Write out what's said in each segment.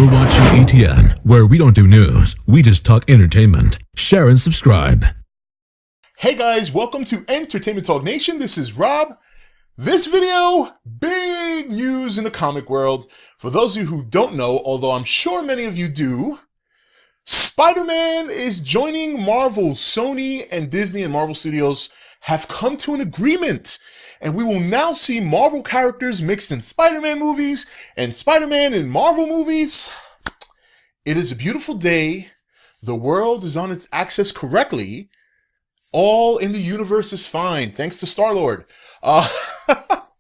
You're watching ATN, where we don't do news, we just talk entertainment. Share and subscribe. Hey guys, welcome to Entertainment Talk Nation. This is Rob. This video, big news in the comic world. For those of you who don't know, although I'm sure many of you do, Spider-Man is joining Marvel. Sony and Disney and Marvel Studios have come to an agreement. And we will now see Marvel characters mixed in Spider-Man movies and Spider-Man in Marvel movies. It is a beautiful day. The world is on its axis correctly. All in the universe is fine, thanks to Star-Lord. I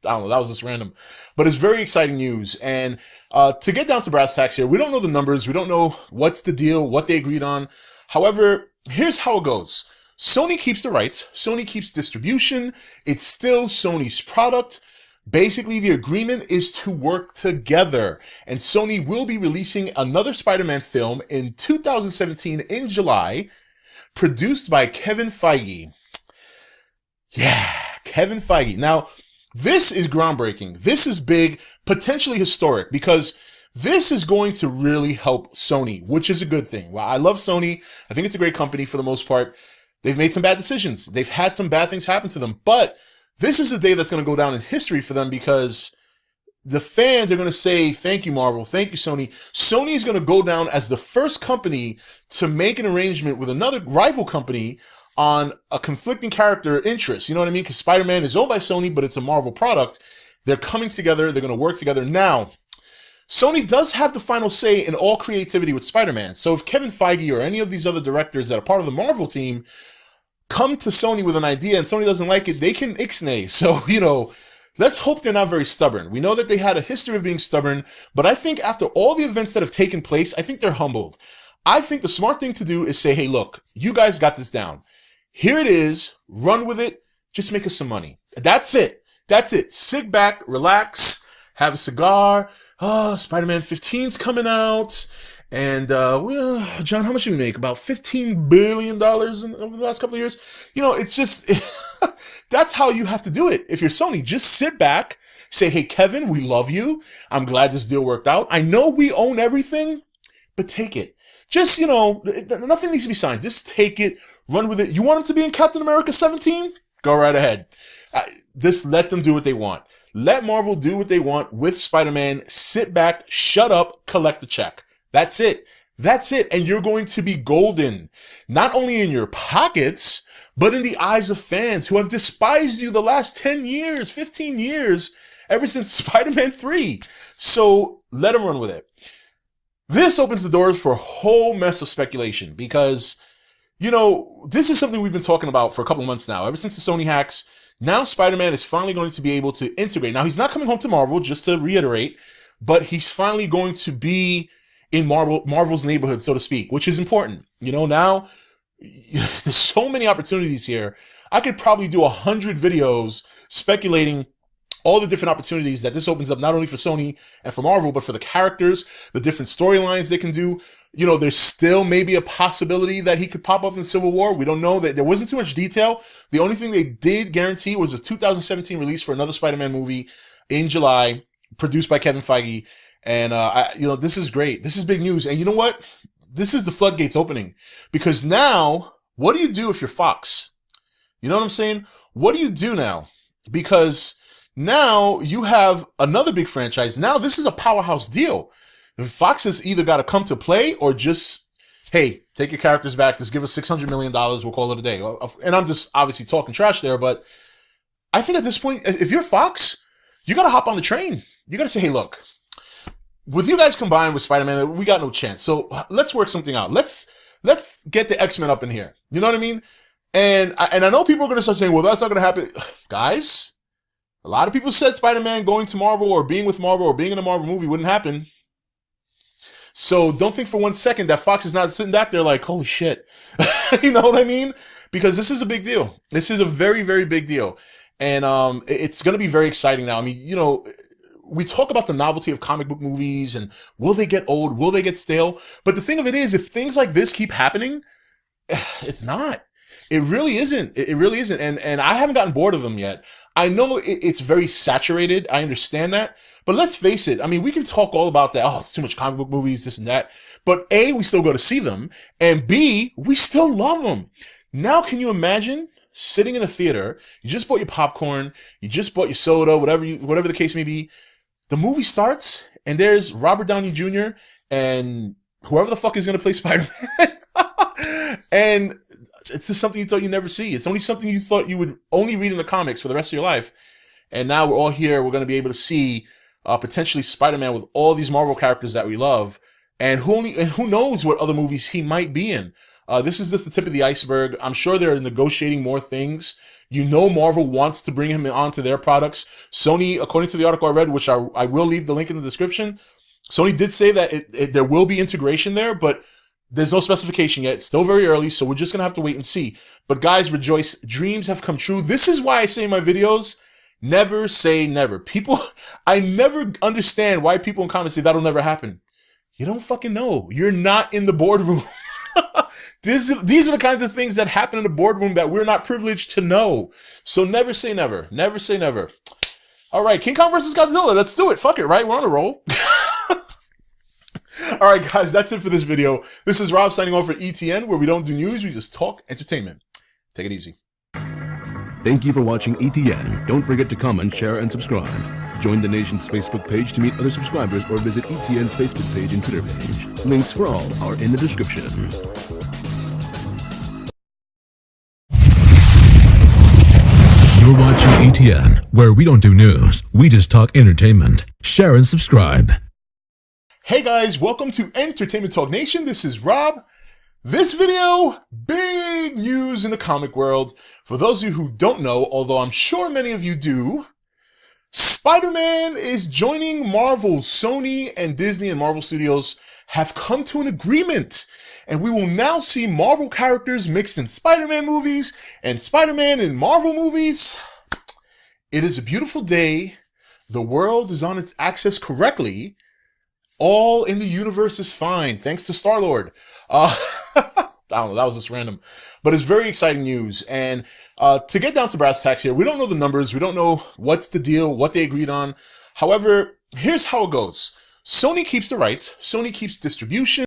don't know, that was just random. But it's very exciting news. And to get down to brass tacks here, we don't know the numbers. We don't know what's the deal, what they agreed on. However, here's how it goes. Sony keeps the rights. Sony keeps distribution. It's still Sony's product. Basically, the agreement is to work together. And Sony will be releasing another Spider-Man film in 2017 in July, produced by Kevin Feige. Yeah, Kevin Feige. Now, this is groundbreaking. This is big, potentially historic, because this is going to really help Sony, which is a good thing. Well, I love Sony. I think it's a great company for the most part. They've made some bad decisions. They've had some bad things happen to them. But this is a day that's going to go down in history for them because the fans are going to say, thank you, Marvel. Thank you, Sony. Sony is going to go down as the first company to make an arrangement with another rival company on a conflicting character interest. You know what I mean? Because Spider-Man is owned by Sony, but it's a Marvel product. They're coming together. They're going to work together. Now, Sony does have the final say in all creativity with Spider-Man. So if Kevin Feige or any of these other directors that are part of the Marvel team come to Sony with an idea and Sony doesn't like it, they can ixnay. So, let's hope they're not very stubborn. We know that they had a history of being stubborn, but I think after all the events that have taken place, I think they're humbled. I think the smart thing to do is say, hey, look, you guys got this down. Here it is. Run with it. Just make us some money. That's it. That's it. Sit back, relax, have a cigar. Oh, Spider-Man 15's coming out. And, John, how much did we make? About $15 billion over the last couple of years? It's just, that's how you have to do it. If you're Sony, just sit back, say, hey, Kevin, we love you. I'm glad this deal worked out. I know we own everything, but take it. Just, nothing needs to be signed. Just take it, run with it. You want him to be in Captain America 17? Go right ahead. Just let them do what they want. Let Marvel do what they want with Spider-Man. Sit back, shut up, collect the check. That's it. That's it. And you're going to be golden, not only in your pockets, but in the eyes of fans who have despised you the last 10 years, 15 years, ever since Spider-Man 3. So let them run with it. This opens the doors for a whole mess of speculation because, this is something we've been talking about for a couple months now, ever since the Sony hacks. Now Spider-Man is finally going to be able to integrate. Now, he's not coming home to Marvel, just to reiterate, but he's finally going to be in Marvel's neighborhood, so to speak, which is important. Now there's so many opportunities here. I could probably do 100 videos speculating all the different opportunities that this opens up, not only for Sony and for Marvel, but for the characters, the different storylines they can do. There's still maybe a possibility that he could pop up in Civil War. We don't know. That there wasn't too much detail. The only thing they did guarantee was a 2017 release for another Spider-Man movie in July, produced by Kevin Feige. And, this is great. This is big news. And you know what? This is the floodgates opening. Because now, what do you do if you're Fox? You know what I'm saying? What do you do now? Because now you have another big franchise. Now this is a powerhouse deal. Fox has either got to come to play or just, hey, take your characters back. Just give us $600 million. We'll call it a day. And I'm just obviously talking trash there, but I think at this point, if you're Fox, you got to hop on the train. You got to say, hey, look, with you guys combined with Spider-Man, we got no chance. So let's work something out. Let's get the X-Men up in here. You know what I mean? And I know people are going to start saying, well, that's not going to happen. Guys, a lot of people said Spider-Man going to Marvel or being with Marvel or being in a Marvel movie wouldn't happen. So don't think for one second that Fox is not sitting back there like, holy shit. You know what I mean? Because this is a big deal. This is a very, very big deal. And it's going to be very exciting now. I mean, we talk about the novelty of comic book movies and will they get old? Will they get stale? But the thing of it is, if things like this keep happening, it's not. It really isn't. It really isn't. And I haven't gotten bored of them yet. I know it's very saturated. I understand that. But let's face it, I mean, we can talk all about that. Oh, it's too much comic book movies, this and that. But A, we still go to see them. And B, we still love them. Now, can you imagine sitting in a theater? You just bought your popcorn. You just bought your soda, whatever the case may be. The movie starts, and there's Robert Downey Jr. and whoever the fuck is going to play Spider-Man. And it's just something you thought you'd never see. It's only something you thought you would only read in the comics for the rest of your life. And now we're all here. We're going to be able to see potentially Spider-Man with all these Marvel characters that we love. And who knows what other movies he might be in. This is just the tip of the iceberg. I'm sure they're negotiating more things. You know, Marvel wants to bring him onto their products. Sony, according to the article I read, which I will leave the link in the description, Sony did say that there will be integration there, but there's no specification yet. It's still very early, so we're just going to have to wait and see. But guys, rejoice. Dreams have come true. This is why I say in my videos, never say never. People, I never understand why people in comments say that'll never happen. You don't fucking know. You're not in the boardroom. These are the kinds of things that happen in the boardroom that we're not privileged to know. So never say never. Never say never. All right, King Kong versus Godzilla. Let's do it. Fuck it, right? We're on a roll. All right, guys, that's it for this video. This is Rob signing off for ETN, where we don't do news, we just talk entertainment. Take it easy. Thank you for watching ETN. Don't forget to comment, share, and subscribe. Join the nation's Facebook page to meet other subscribers or visit ETN's Facebook page and Twitter page. Links for all are in the description. You're watching ETN, where we don't do news, we just talk entertainment. Share and subscribe. Hey guys, welcome to Entertainment Talk Nation. This is Rob. This video, big news in the comic world. For those of you who don't know, although I'm sure many of you do, Spider-Man is joining Marvel. Sony and Disney and Marvel Studios have come to an agreement, and we will now see Marvel characters mixed in Spider-Man movies and Spider-Man in Marvel movies. It is a beautiful day. The world is on its axis correctly. All in the universe is fine, thanks to Star-Lord. I don't know, that was just random. But it's very exciting news. And to get down to brass tacks here, we don't know the numbers. We don't know what's the deal, what they agreed on. However, here's how it goes. Sony keeps the rights. Sony keeps distribution.